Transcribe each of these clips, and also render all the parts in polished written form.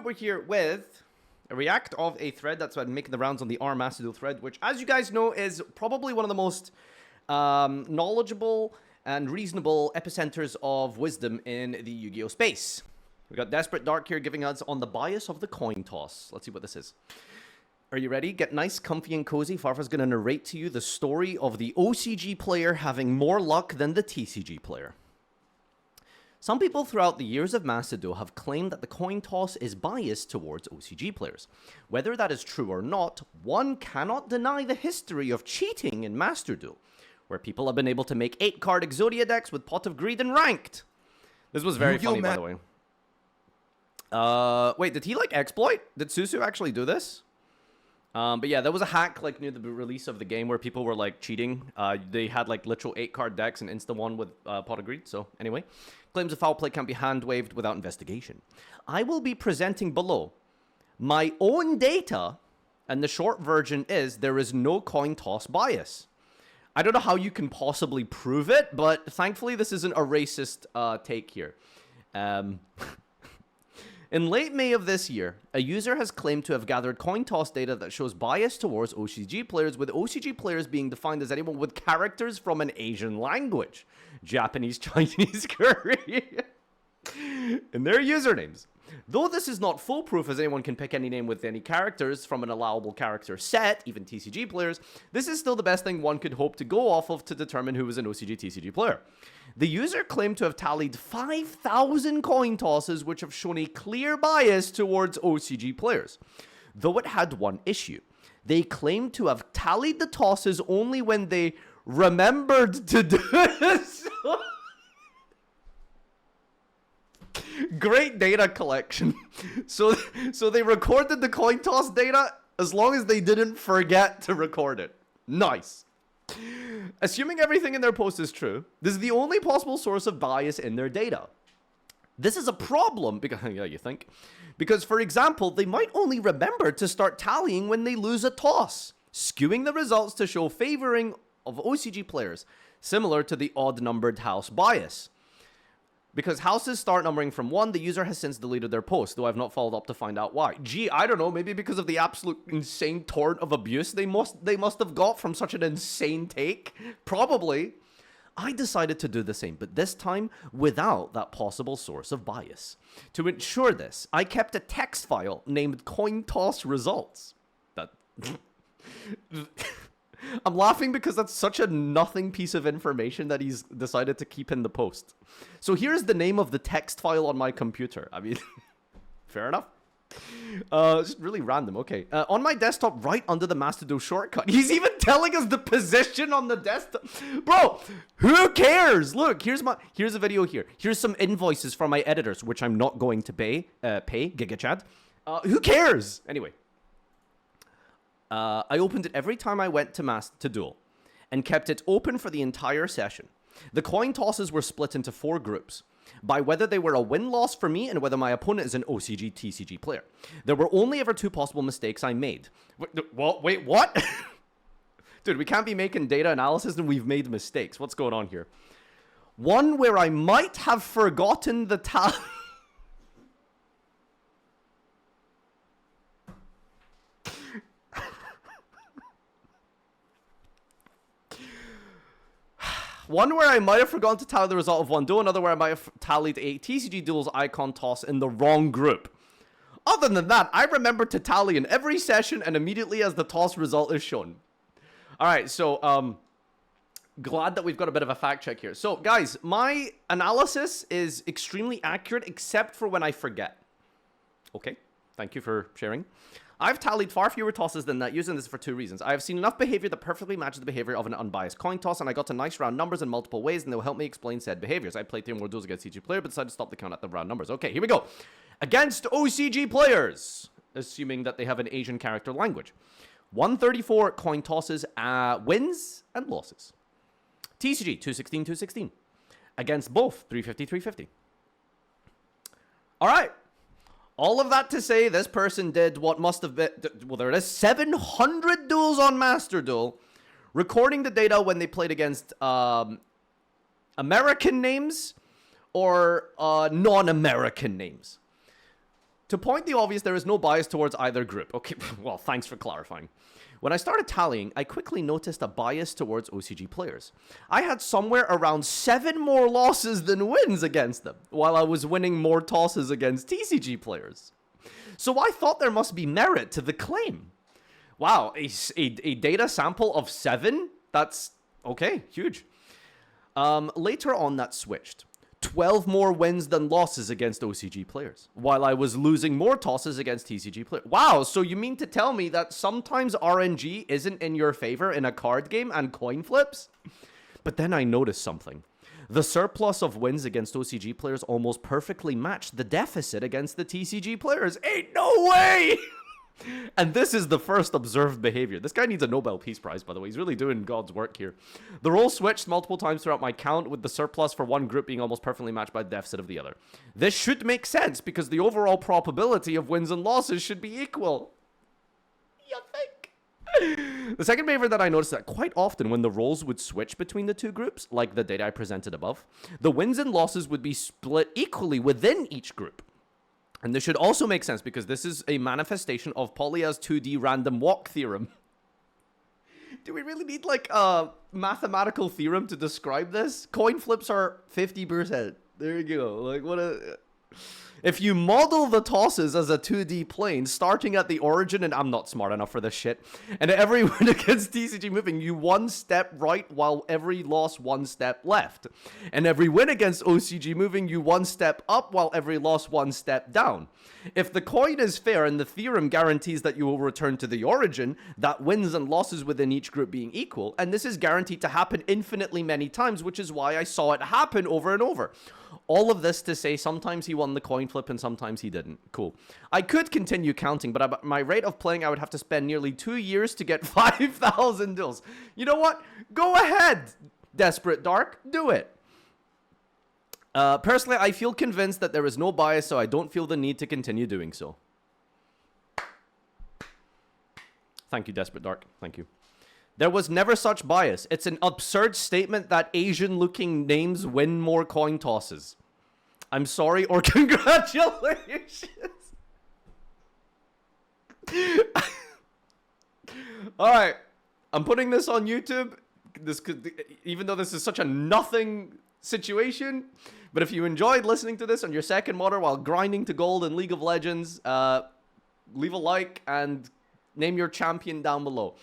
we're here with a react of a thread that's been making the rounds on the r/Master Duel thread, which, as you guys know, is probably one of the most knowledgeable and reasonable epicenters of wisdom in the Yu-Gi-Oh space. We got Desperate Dark here giving us on the bias of the coin toss. Let's see what this is. Are you ready? Get nice, comfy, and cozy. Farfa's going to narrate to you the story of the OCG player having more luck than the TCG player. Some people throughout the years of Master Duel have claimed that the coin toss is biased towards OCG players. Whether that is true or not, one cannot deny the history of cheating in Master Duel, where people have been able to make 8-card Exodia decks with Pot of Greed and Ranked. This was very funny, by the way. Wait, did he, like, exploit? Did Susu actually do this? But yeah, there was a hack, like, near the release of the game where people were, like, cheating. They had, like, literal 8-card decks and insta-won with Pot of Greed. So, anyway. Claims of foul play can't be hand-waved without investigation. I will be presenting below my own data, and the short version is there is no coin toss bias. I don't know how you can possibly prove it, but thankfully this isn't a racist take here. In late May of this year, a user has claimed to have gathered coin toss data that shows bias towards OCG players, with OCG players being defined as anyone with characters from an Asian language. Japanese, Chinese, Korean, in their usernames. Though this is not foolproof, as anyone can pick any name with any characters from an allowable character set, even TCG players, this is still the best thing one could hope to go off of to determine who is an OCG TCG player. The user claimed to have tallied 5,000 coin tosses which have shown a clear bias towards OCG players. Though it had one issue. They claimed to have tallied the tosses only when they remembered to do this. Great data collection. So they recorded the coin toss data as long as they didn't forget to record it. Nice. Assuming everything in their post is true, this is the only possible source of bias in their data. This is a problem because, yeah, you think? Because, for example, they might only remember to start tallying when they lose a toss, skewing the results to show favoring of OCG players, similar to the odd-numbered house bias. Because houses start numbering from 1, the user has since deleted their post, though I've not followed up to find out why. Gee, I don't know, maybe because of the absolute insane torrent of abuse they must have got from such an insane take? Probably. I decided to do the same, but this time without that possible source of bias. To ensure this, I kept a text file named coin toss results. That... I'm laughing because that's such a nothing piece of information that he's decided to keep in the post. So here's the name of the text file on my computer. I mean, fair enough. It's really random. Okay. On my desktop, right under the Master Duel shortcut. He's even telling us the position on the desktop. Bro, who cares? Look, here's a video here. Here's some invoices from my editors, which I'm not going to pay, Giga Chad. Who cares? Anyway. I opened it every time I went to Duel, and kept it open for the entire session. The coin tosses were split into 4 groups, by whether they were a win-loss for me and whether my opponent is an OCG TCG player. There were only ever 2 possible mistakes I made. Wait, what? Dude, we can't be making data analysis and we've made mistakes. What's going on here? One where I might have forgotten the tally. One where I might have forgotten to tally the result of one duel, another where I might have tallied a TCG Duel's icon toss in the wrong group. Other than that, I remember to tally in every session and immediately as the toss result is shown. Alright, so, glad that we've got a bit of a fact check here. So, guys, my analysis is extremely accurate except for when I forget. Okay, thank you for sharing. I've tallied far fewer tosses than that, using this for 2 reasons. I have seen enough behavior that perfectly matches the behavior of an unbiased coin toss, and I got to nice round numbers in multiple ways, and they will help me explain said behaviors. I played 3 more duels against each player, but decided to stop the count at the round numbers. Okay, here we go. Against OCG players, assuming that they have an Asian character language. 134 coin tosses, wins and losses. TCG, 216, 216. Against both, 350, 350. All right. All of that to say, this person did what must have been, well, there it is, 700 duels on Master Duel, recording the data when they played against American names or non-American names. To point the obvious, there is no bias towards either group. Okay, well, thanks for clarifying. When I started tallying, I quickly noticed a bias towards OCG players. I had somewhere around 7 more losses than wins against them, while I was winning more tosses against TCG players. So I thought there must be merit to the claim. Wow, a data sample of 7? That's, okay, huge. Later on, that switched. 12 more wins than losses against OCG players, while I was losing more tosses against TCG players. Wow, so you mean to tell me that sometimes RNG isn't in your favor in a card game and coin flips? But then I noticed something. The surplus of wins against OCG players almost perfectly matched the deficit against the TCG players. Ain't no way! And this is the first observed behavior. This guy needs a Nobel Peace Prize, by the way. He's really doing God's work here. The role switched multiple times throughout my count, with the surplus for one group being almost perfectly matched by the deficit of the other. This should make sense, because the overall probability of wins and losses should be equal. You think? The second behavior that I noticed that quite often when the roles would switch between the two groups, like the data I presented above, the wins and losses would be split equally within each group. And this should also make sense because this is a manifestation of Paulia's 2D random walk theorem. Do we really need like a mathematical theorem to describe this? Coin flips are 50%. There you go. Like what a... If you model the tosses as a 2D plane, starting at the origin, and I'm not smart enough for this shit, and every win against TCG moving, you one step right while every loss one step left. And every win against OCG moving, you one step up while every loss one step down. If the coin is fair and the theorem guarantees that you will return to the origin, that wins and losses within each group being equal, and this is guaranteed to happen infinitely many times, which is why I saw it happen over and over. All of this to say sometimes he won the coin flip and sometimes he didn't. Cool. I could continue counting, but at my rate of playing, I would have to spend nearly 2 years to get 5,000 deals. You know what? Go ahead, Desperate Dark. Do it. Personally, I feel convinced that there is no bias, so I don't feel the need to continue doing so. Thank you, Desperate Dark. Thank you. There was never such bias. It's an absurd statement that Asian-looking names win more coin tosses. I'm sorry or congratulations. Alright. I'm putting this on YouTube. This could, even though this is such a nothing situation. But if you enjoyed listening to this on your second modder while grinding to gold in League of Legends, leave a like and name your champion down below.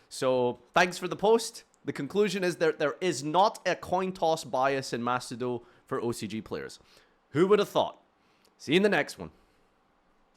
So, thanks for the post. The conclusion is that there is not a coin toss bias in Macedo for OCG players. Who would have thought? See you in the next one.